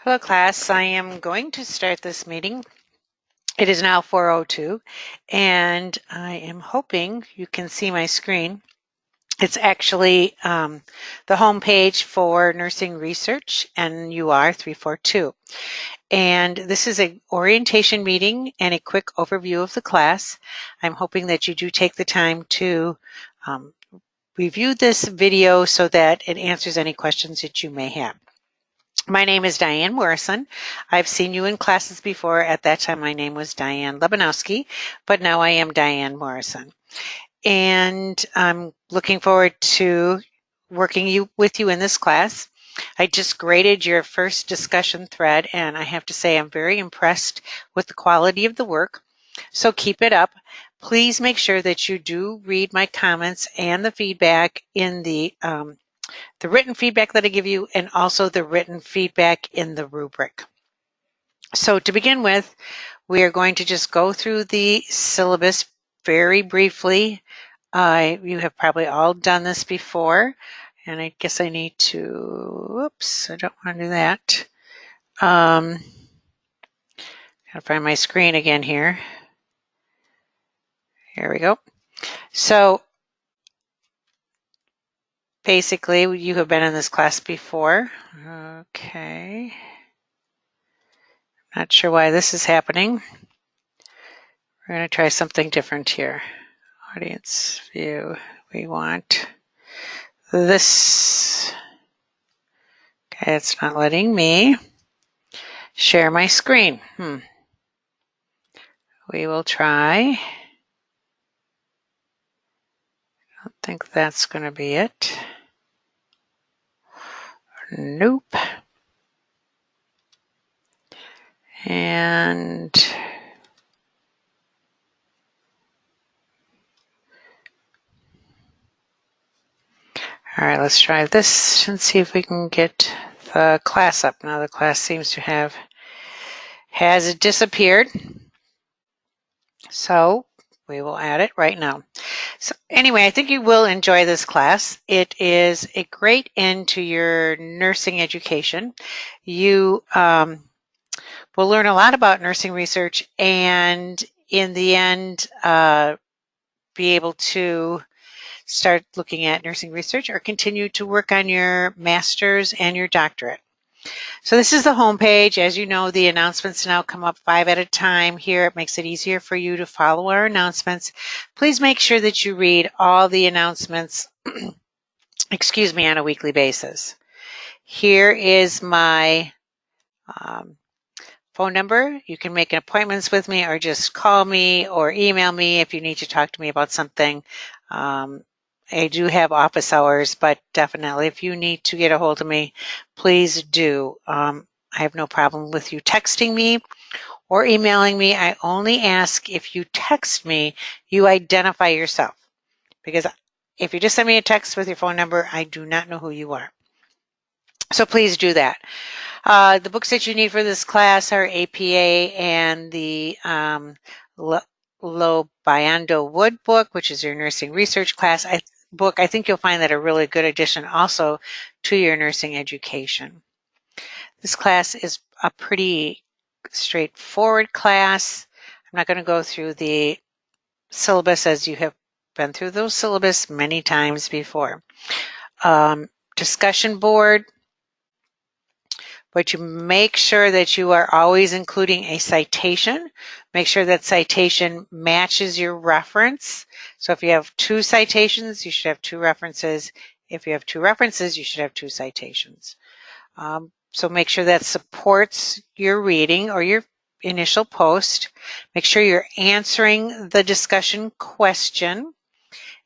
Hello class, I am going to start this meeting. It is now 4:02 and I am hoping you can see my screen. It's actually the home page for nursing research and NUR342. And this is an orientation meeting and a quick overview of the class. I'm hoping that you do take the time to review this video so that it answers any questions that you may have. My name is Diane Morrison. I've seen you in classes before. At that time, my name was Diane Lebanowski, but now I am Diane Morrison. And I'm looking forward to working with you in this class. I just graded your first discussion thread, and I have to say I'm very impressed with the quality of the work. So keep it up. Please make sure that you do read my comments and the feedback in the written feedback that I give you, and also the written feedback in the rubric. So to begin with, we are going to just go through the syllabus very briefly. You have probably all done this before, and I guess I need to, oops, I don't want to do that. Gotta find my screen again here. Here we go. So basically, you have been in this class before. Okay. Not sure why this is happening. We're going to try something different here. Audience view. We want this. Okay, it's not letting me share my screen. We will try. I don't think that's going to be it. Nope. And all right, let's try this and see if we can get the class up. Now the class seems to has disappeared. So we will add it right now. So anyway, I think you will enjoy this class. It is a great end to your nursing education. You will learn a lot about nursing research, and in the end, be able to start looking at nursing research or continue to work on your master's and your doctorate. So this is the home page. As you know, the announcements now come up 5 at a time here. It makes it easier for you to follow our announcements. Please make sure that you read all the announcements, excuse me, on a weekly basis. Here is my phone number. You can make appointments with me or just call me or email me if you need to talk to me about something. I do have office hours, but definitely if you need to get a hold of me, please do. I have no problem with you texting me or emailing me. I only ask if you text me, you identify yourself, because if you just send me a text with your phone number, I do not know who you are. So please do that. The books that you need for this class are APA and the Lobayando Wood book, which is your nursing research class book. I think you'll find that a really good addition also to your nursing education. This class is a pretty straightforward class. I'm not going to go through the syllabus, as you have been through those syllabus many times before. Discussion board. But you make sure that you are always including a citation. Make sure that citation matches your reference. So if you have 2 citations, you should have 2 references. If you have 2 references, you should have 2 citations. So make sure that supports your reading or your initial post. Make sure you're answering the discussion question.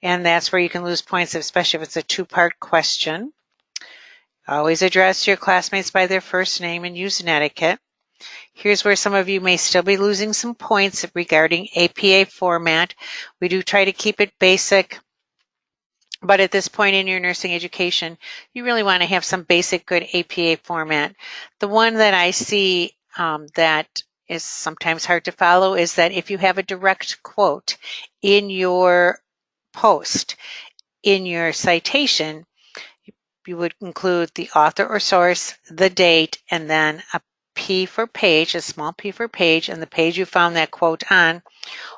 And that's where you can lose points, especially if it's a 2-part question. Always address your classmates by their first name and use an etiquette. Here's where some of you may still be losing some points regarding APA format. We do try to keep it basic, but at this point in your nursing education, you really want to have some basic good APA format. The one that I see that is sometimes hard to follow is that if you have a direct quote in your post, in your citation, you would include the author or source, the date, and then a P for page, a small P for page, and the page you found that quote on,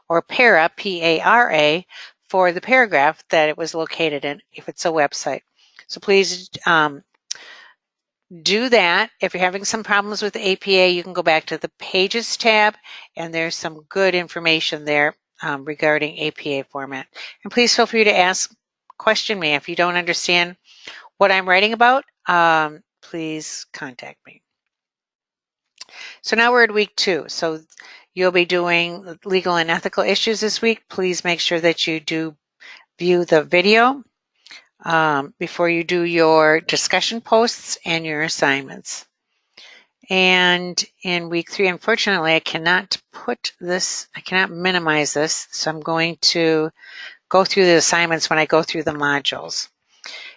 or para, P-A-R-A, for the paragraph that it was located in, if it's a website. So please do that. If you're having some problems with the APA, you can go back to the Pages tab, and there's some good information there regarding APA format. And please feel free to question me if you don't understand what I'm writing about. Please contact me. So now we're at week 2. So you'll be doing legal and ethical issues this week. Please make sure that you do view the video before you do your discussion posts and your assignments. And in week 3, unfortunately, I cannot minimize this, so I'm going to go through the assignments when I go through the modules.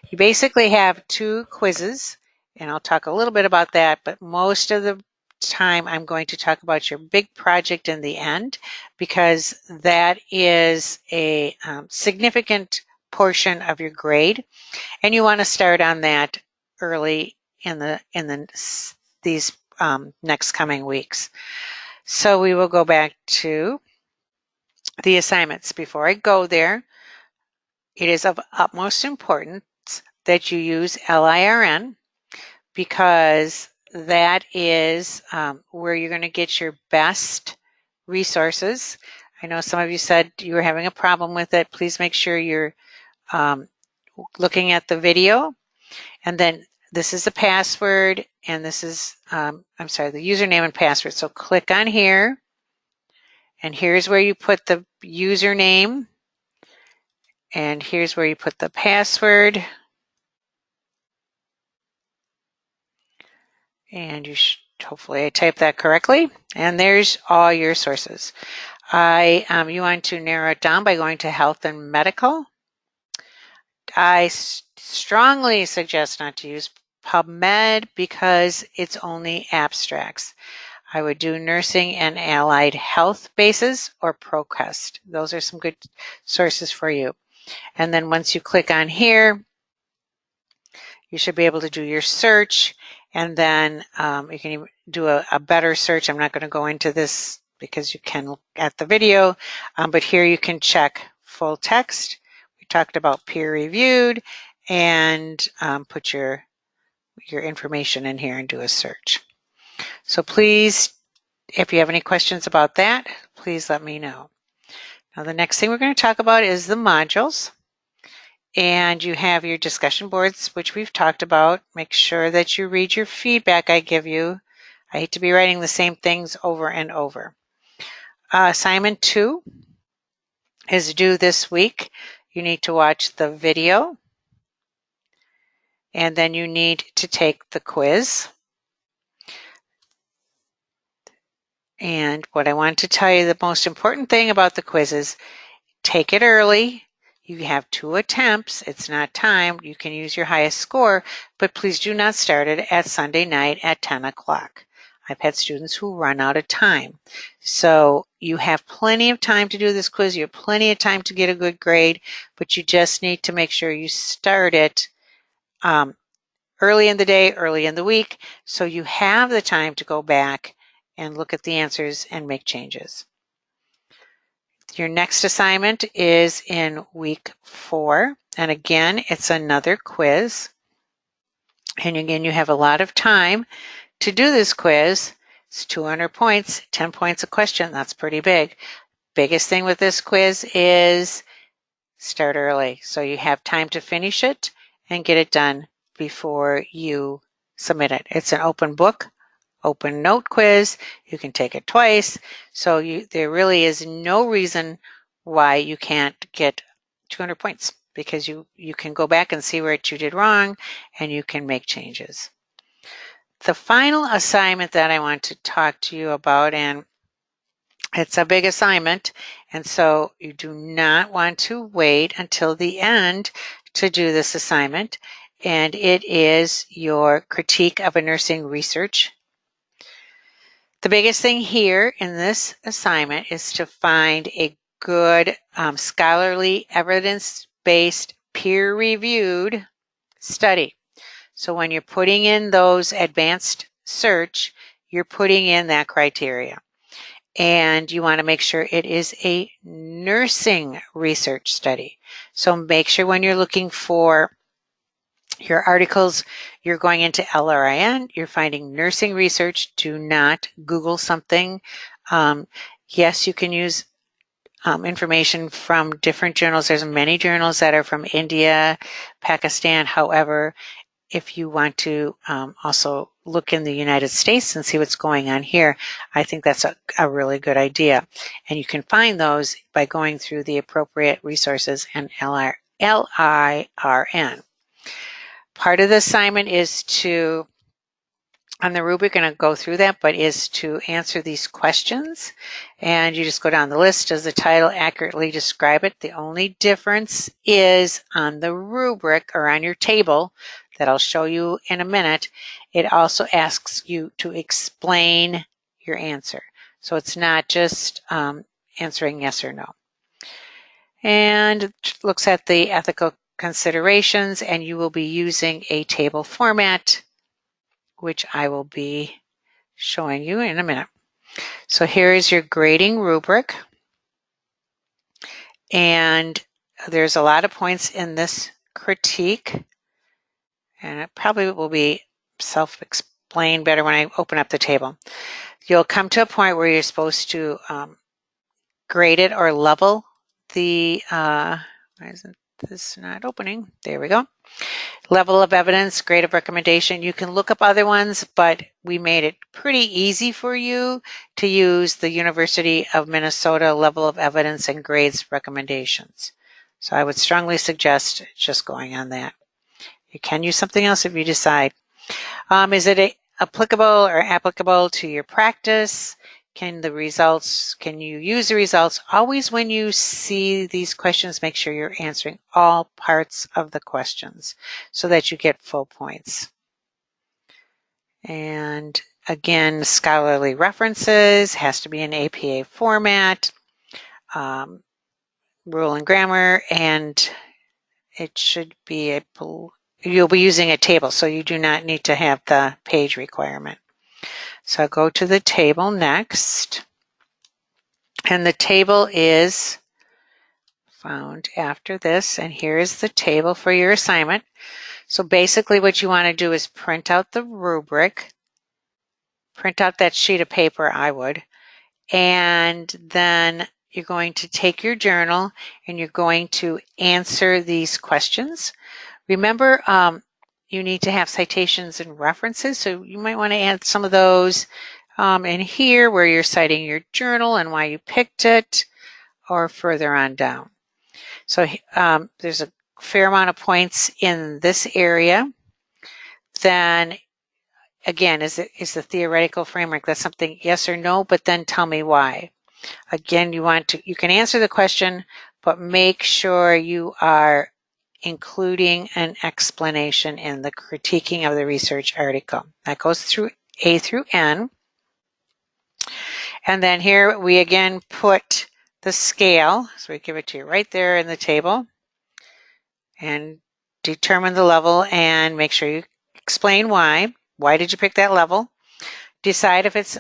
You basically have 2 quizzes, and I'll talk a little bit about that, but most of the time I'm going to talk about your big project in the end, because that is a significant portion of your grade, and you want to start on that early in these next coming weeks. So we will go back to the assignments. Before I go there, it is of utmost importance that you use LIRN, because that is where you're going to get your best resources. I know some of you said you were having a problem with it. Please make sure you're looking at the video, and then this is the password, and this is, the username and password. So click on here, and here's where you put the username, and here's where you put the password. And you should, hopefully I typed that correctly. And there's all your sources. You want to narrow it down by going to health and medical. I strongly suggest not to use PubMed because it's only abstracts. I would do nursing and allied health bases or ProQuest. Those are some good sources for you. And then once you click on here, you should be able to do your search, and then you can even do a better search. I'm not going to go into this because you can look at the video, but here you can check full text. We talked about peer reviewed, and put your information in here and do a search. So please, if you have any questions about that, please let me know. Now the next thing we're going to talk about is the modules. And you have your discussion boards, which we've talked about. Make sure that you read your feedback I give you. I hate to be writing the same things over and over. Assignment 2 is due this week. You need to watch the video, and then you need to take the quiz. And what I want to tell you, the most important thing about the quiz is take it early. You have 2 attempts. It's not timed. You can use your highest score, but please do not start it at Sunday night at 10 o'clock. I've had students who run out of time. So you have plenty of time to do this quiz. You have plenty of time to get a good grade, but you just need to make sure you start it early in the day, early in the week, so you have the time to go back and look at the answers and make changes. Your next assignment is in week 4, and again, it's another quiz. And again, you have a lot of time to do this quiz. It's 200 points, 10 points a question. That's pretty big. Biggest thing with this quiz is start early, so you have time to finish it and get it done before you submit it. It's an open book, open note quiz. You can take it twice. So there really is no reason why you can't get 200 points, because you can go back and see what you did wrong, and you can make changes. The final assignment that I want to talk to you about, and it's a big assignment, and so you do not want to wait until the end to do this assignment, and it is your critique of a nursing research. The biggest thing here in this assignment is to find a good scholarly, evidence-based, peer-reviewed study. So when you're putting in those advanced search, you're putting in that criteria. And you want to make sure it is a nursing research study. So make sure when you're looking for your articles, you're going into LRIN, you're finding nursing research. Do not Google something. Yes, you can use information from different journals. There's many journals that are from India, Pakistan. However, if you want to also look in the United States and see what's going on here, I think that's a really good idea. And you can find those by going through the appropriate resources and LIRN. Part of the assignment is to, on the rubric, going to go through that, but is to answer these questions. And you just go down the list. Does the title accurately describe it? The only difference is on the rubric or on your table that I'll show you in a minute. It also asks you to explain your answer. So it's not just answering yes or no. And it looks at the ethical considerations, and you will be using a table format, which I will be showing you in a minute. So here is your grading rubric. And there's a lot of points in this critique. And it probably will be self-explained better when I open up the table. You'll come to a point where you're supposed to grade it or level the, why isn't this not opening? There we go. Level of evidence, grade of recommendation. You can look up other ones, but we made it pretty easy for you to use the University of Minnesota level of evidence and grades recommendations. So I would strongly suggest just going on that. You can use something else if you decide. Is it applicable or applicable to your practice? Can you use the results? Always when you see these questions, make sure you're answering all parts of the questions so that you get full points. And again, scholarly references has to be in APA format, rule and grammar, and it should be you'll be using a table, so you do not need to have the page requirement. So I'll go to the table next. And the table is found after this. And here is the table for your assignment. So basically what you want to do is print out the rubric. Print out that sheet of paper, I would. And then you're going to take your journal and you're going to answer these questions. Remember, you need to have citations and references, so you might want to add some of those in here where you're citing your journal and why you picked it, or further on down. So there's a fair amount of points in this area. Then again, is the theoretical framework, that's something yes or no, but then tell me why. Again, you can answer the question, but make sure you are including an explanation in the critiquing of the research article. That goes through A through N. And then here we again put the scale. So we give it to you right there in the table. And determine the level and make sure you explain why. Why did you pick that level? Decide if it's,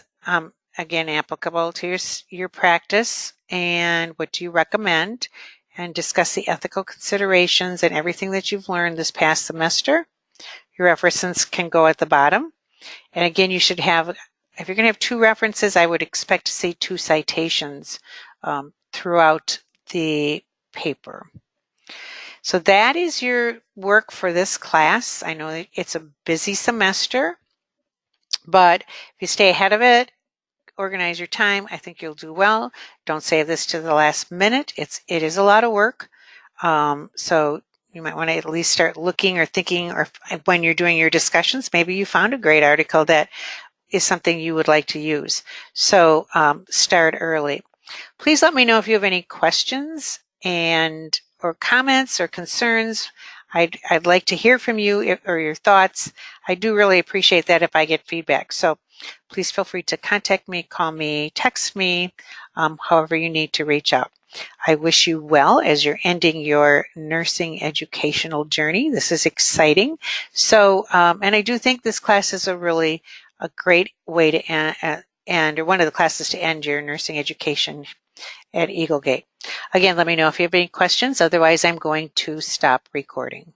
again, applicable to your practice and what do you recommend, and discuss the ethical considerations and everything that you've learned this past semester. Your references can go at the bottom. And again, you should have, if you're going to have 2 references, I would expect to see 2 citations throughout the paper. So that is your work for this class. I know it's a busy semester, but if you stay ahead of it, organize your time, I think you'll do well. Don't save this to the last minute. It is a lot of work. So you might want to at least start looking or thinking, or when you're doing your discussions, maybe you found a great article that is something you would like to use. So start early. Please let me know if you have any questions or comments or concerns. I'd like to hear from you or your thoughts. I do really appreciate that if I get feedback. So please feel free to contact me, call me, text me, however you need to reach out. I wish you well as you're ending your nursing educational journey. This is exciting. So, and I do think this class is a really a great way to end, or one of the classes to end your nursing education at Eagle Gate. Again, let me know if you have any questions. Otherwise, I'm going to stop recording.